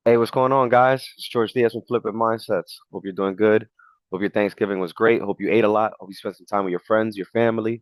Hey, what's going on, guys? It's George Diaz from Flipping Mindsets. Hope you're doing good. Hope your Thanksgiving was great. Hope you ate a lot. Hope you spent some time with your friends, your family.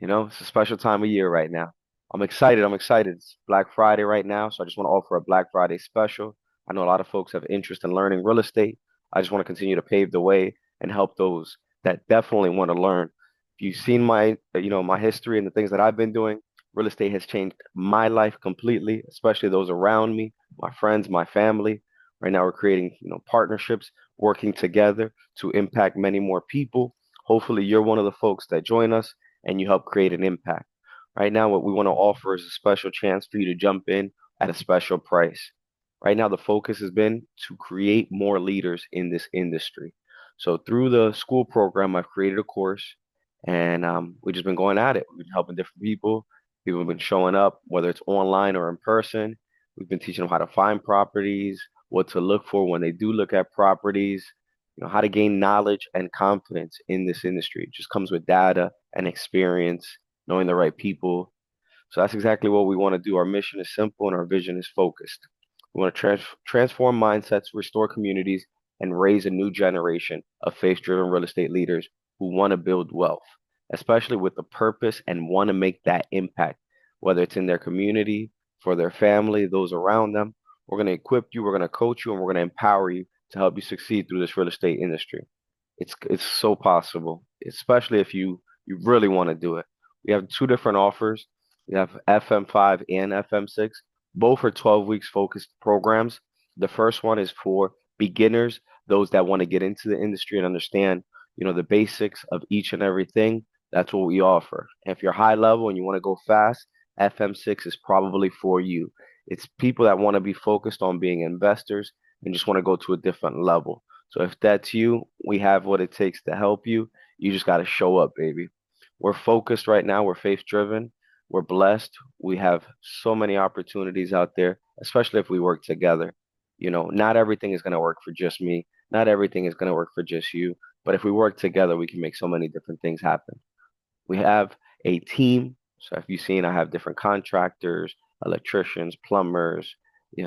It's a special time of year right now. I'm excited. I'm excited. It's Black Friday right now, so I just want to offer a Black Friday special. I know a lot of folks have interest in learning real estate. I just want to continue to pave the way and help those that definitely want to learn. If you've seen my history and the things that I've been doing, real estate has changed my life completely, especially those around me, my friends, my family. Right now, we're creating, partnerships, working together to impact many more people. Hopefully, you're one of the folks that join us and you help create an impact. Right now, what we want to offer is a special chance for you to jump in at a special price. Right now, the focus has been to create more leaders in this industry. So through the school program, I've created a course, and we've just been going at it. We've been helping different people. People have been showing up, whether it's online or in person. We've been teaching them how to find properties, what to look for when they do look at properties, how to gain knowledge and confidence in this industry. It just comes with data and experience, knowing the right people. So that's exactly what we want to do. Our mission is simple and our vision is focused. We want to transform mindsets, restore communities, and raise a new generation of faith-driven real estate leaders who want to build wealth, especially with a purpose and want to make that impact, whether it's in their community, for their family, those around them. We're going to equip you, we're going to coach you, and we're going to empower you to help you succeed through this real estate industry. It's so possible, especially if you really want to do it. We have two different offers. We have FM5 and FM6. Both are 12 weeks focused programs. The first one is for beginners, those that want to get into the industry and understand, the basics of each and everything. That's what we offer. And if you're high level and you want to go fast, FM6 is probably for you. It's people that want to be focused on being investors and just want to go to a different level. So if that's you, we have what it takes to help you. You just got to show up, baby. We're focused right now. We're faith driven. We're blessed. We have so many opportunities out there, especially if we work together. Not everything is going to work for just me. Not everything is going to work for just you. But if we work together, we can make so many different things happen. We have a team. So if you've seen, I have different contractors, electricians, plumbers,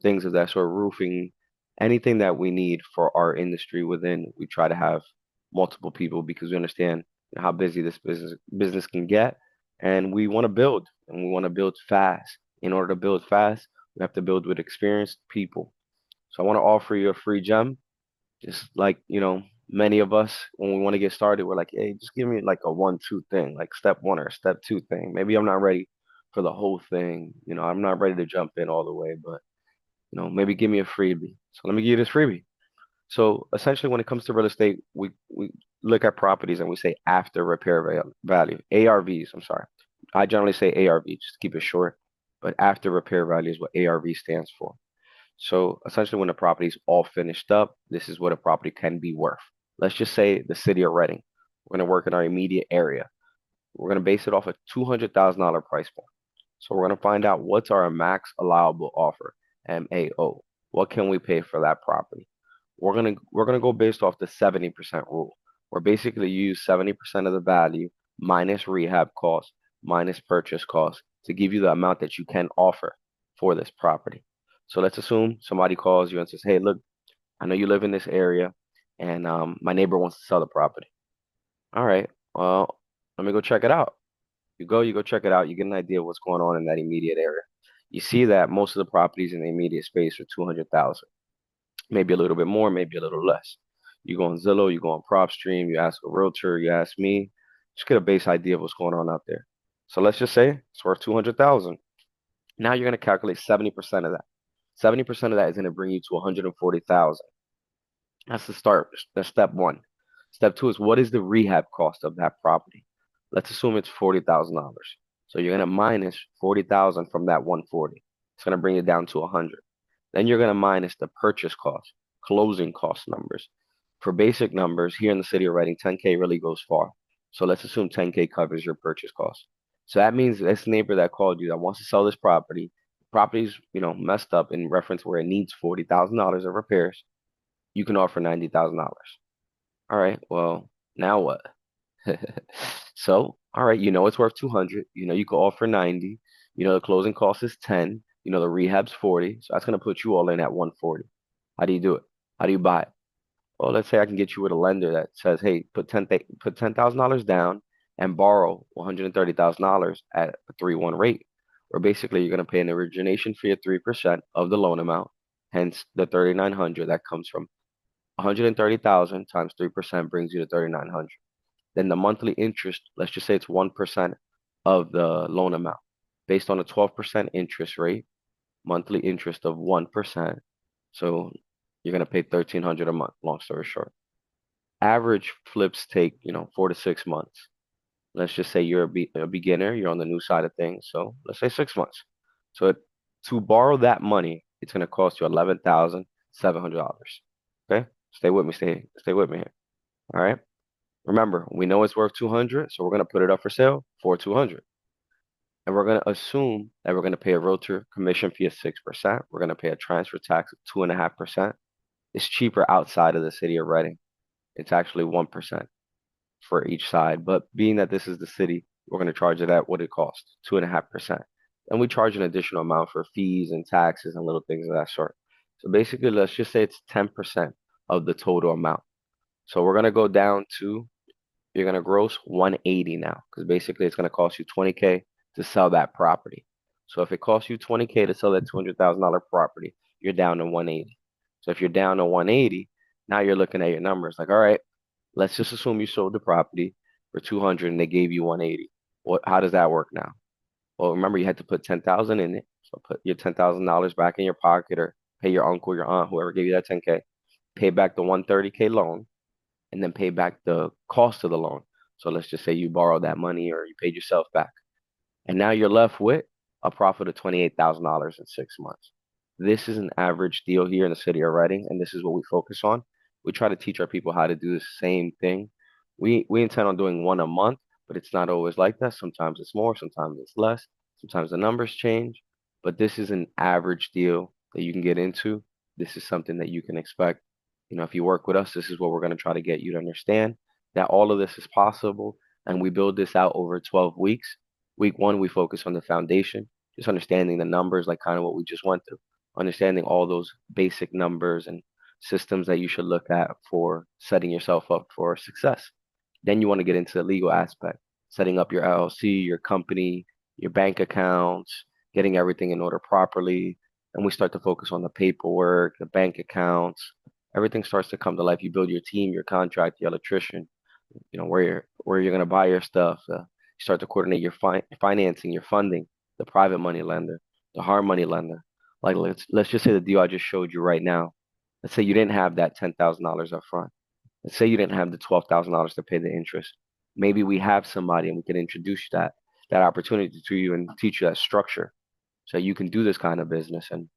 things of that sort, roofing, anything that we need for our industry within, we try to have multiple people because we understand how busy this business can get, and we want to build, and we want to build fast. In order to build fast, we have to build with experienced people. So I want to offer you a free gem, just like, many of us, when we want to get started, we're like, hey, just give me like a 1, 2 thing, like step one or step two thing. Maybe I'm not ready for the whole thing. I'm not ready to jump in all the way, but, maybe give me a freebie. So let me give you this freebie. So essentially, when it comes to real estate, we look at properties and we say after repair value, ARVs. I'm sorry. I generally say ARV, just to keep it short, but after repair value is what ARV stands for. So essentially, when the property is all finished up, this is what a property can be worth. Let's just say the city of Reading. We're going to work in our immediate area. We're going to base it off a $200,000 price point. So we're going to find out what's our max allowable offer, MAO. What can we pay for that property? We're gonna go based off the 70% rule. We're basically use 70% of the value minus rehab costs, minus purchase costs to give you the amount that you can offer for this property. So let's assume somebody calls you and says, "Hey, look, I know you live in this area, and my neighbor wants to sell the property." All right, well, let me go check it out. You go check it out. You get an idea of what's going on in that immediate area. You see that most of the properties in the immediate space are 200,000, maybe a little bit more, maybe a little less. You go on Zillow, you go on PropStream, you ask a realtor, you ask me, just get a base idea of what's going on out there. So let's just say it's worth 200,000. Now you're going to calculate 70% of that. 70% of that is going to bring you to 140,000. That's the start. That's step one. Step two is what is the rehab cost of that property? Let's assume it's $40,000. So you're going to minus 40,000 from that 140. It's going to bring it down to 100. Then you're going to minus the purchase cost, closing cost numbers. For basic numbers, here in the city of Reading, 10K really goes far. So let's assume 10K covers your purchase cost. So that means this neighbor that called you that wants to sell this property's, messed up in reference where it needs $40,000 of repairs, you can offer $90,000. All right, well, now what? So, all right, it's worth 200. You can offer 90. The closing cost is 10. The rehab's 40, so that's gonna put you all in at 140. How do you do it? How do you buy it? Well, let's say I can get you with a lender that says, hey, put $10,000 down and borrow $130,000 at a 3-1 rate, where basically you're gonna pay an origination fee of 3% of the loan amount, hence the 3,900 that comes from 130,000 times 3% brings you to 3,900. Then the monthly interest, let's just say it's 1% of the loan amount, based on a 12% interest rate, monthly interest of 1%. So you're gonna pay 1,300 a month, long story short. Average flips take, 4 to 6 months. Let's just say you're a beginner, you're on the new side of things. So let's say 6 months. So to borrow that money, it's gonna cost you $11,700. Okay? Stay with me, stay with me here. All right. Remember, we know it's worth 200, so we're gonna put it up for sale for 200. And we're gonna assume that we're gonna pay a realtor commission fee of 6%. We're gonna pay a transfer tax of 2.5%. It's cheaper outside of the city of Reading. It's actually 1% for each side. But being that this is the city, we're gonna charge it at what it costs, 2.5%. And we charge an additional amount for fees and taxes and little things of that sort. So basically, let's just say it's 10% of the total amount. So we're gonna go down to you're gonna gross 180 now, because basically it's gonna cost you 20K to sell that property. So if it costs you 20K to sell that $200,000 property, you're down to 180. So if you're down to 180, now you're looking at your numbers like, all right, let's just assume you sold the property for 200 and they gave you 180. How does that work now? Well, remember you had to put 10,000 in it. So put your $10,000 back in your pocket or pay your uncle, your aunt, whoever gave you that 10K, pay back the 130K loan and then pay back the cost of the loan. So let's just say you borrowed that money or you paid yourself back. And now you're left with a profit of $28,000 in 6 months. This is an average deal here in the city of Reading, and this is what we focus on. We try to teach our people how to do the same thing. We intend on doing one a month, but it's not always like that. Sometimes it's more, sometimes it's less, sometimes the numbers change. But this is an average deal that you can get into. This is something that you can expect. If you work with us, this is what we're going to try to get you to understand that all of this is possible, and we build this out over 12 weeks. Week one, we focus on the foundation, just understanding the numbers, like kind of what we just went through, understanding all those basic numbers and systems that you should look at for setting yourself up for success. Then you want to get into the legal aspect, setting up your LLC, your company, your bank accounts, getting everything in order properly. And we start to focus on the paperwork, the bank accounts. Everything starts to come to life. You build your team, your contract, your electrician, where you're gonna buy your stuff. You start to coordinate your financing, your funding, the private money lender, the hard money lender. Like let's just say the deal I just showed you right now. Let's say you didn't have that $10,000 up front. Let's say you didn't have the $12,000 to pay the interest. Maybe we have somebody and we can introduce that opportunity to you and teach you that structure so you can do this kind of business. And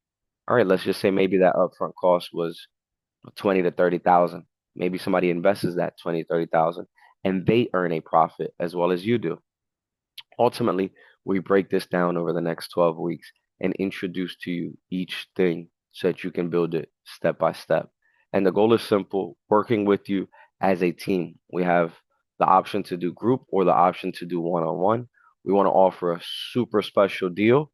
all right, let's just say maybe that upfront cost was 20 to 30,000. Maybe somebody invests that 20 to 30,000 and they earn a profit as well as you do. Ultimately, we break this down over the next 12 weeks and introduce to you each thing so that you can build it step by step. And the goal is simple, working with you as a team. We have the option to do group or the option to do one-on-one. We want to offer a super special deal.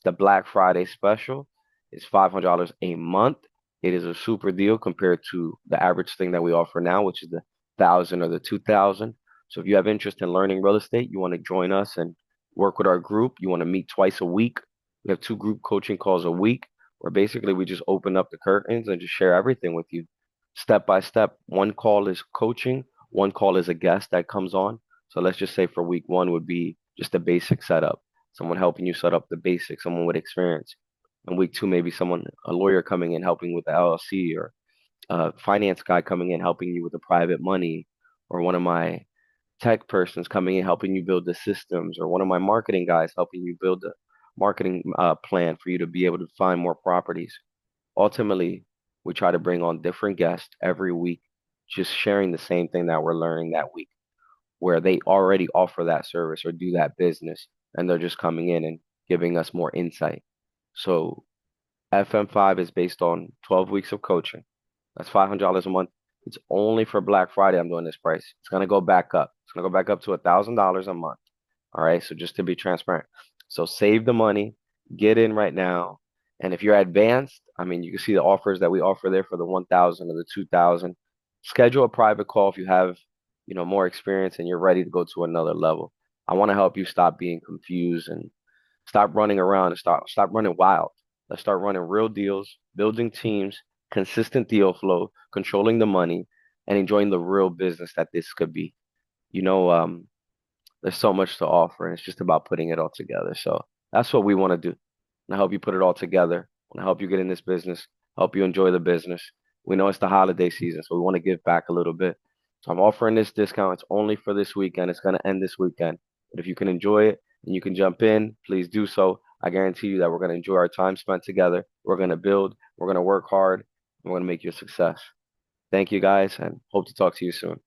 The Black Friday special is $500 a month. It is a super deal compared to the average thing that we offer now, which is the 1,000 or the 2,000. So if you have interest in learning real estate, you want to join us and work with our group, you want to meet twice a week. We have 2 group coaching calls a week where basically we just open up the curtains and just share everything with you step by step. One call is coaching, one call is a guest that comes on. So let's just say for week one would be just a basic setup, someone helping you set up the basics, someone with experience. And week two, maybe a lawyer coming in helping with the LLC, or a finance guy coming in helping you with the private money, or one of my tech persons coming in helping you build the systems, or one of my marketing guys helping you build the marketing plan for you to be able to find more properties. Ultimately, we try to bring on different guests every week, just sharing the same thing that we're learning that week, where they already offer that service or do that business, and they're just coming in and giving us more insight. So FM5 is based on 12 weeks of coaching. That's $500 a month. It's only for Black Friday I'm doing this price. It's gonna go back up. It's gonna go back up to $1,000 a month. All right. So just to be transparent. So save the money. Get in right now. And if you're advanced, I mean, you can see the offers that we offer there for the 1,000 or the 2,000. Schedule a private call if you have, more experience and you're ready to go to another level. I want to help you stop being confused and stop running around and stop running wild. Let's start running real deals, building teams, consistent deal flow, controlling the money, and enjoying the real business that this could be. You know, there's so much to offer, and it's just about putting it all together. So that's what we want to do. And I help you put it all together. I want to help you get in this business, help you enjoy the business. We know it's the holiday season, so we want to give back a little bit. So I'm offering this discount. It's only for this weekend. It's going to end this weekend. But if you can enjoy it and you can jump in, please do so. I guarantee you that we're going to enjoy our time spent together. We're going to build, we're going to work hard, and we're going to make you a success. Thank you guys, and hope to talk to you soon.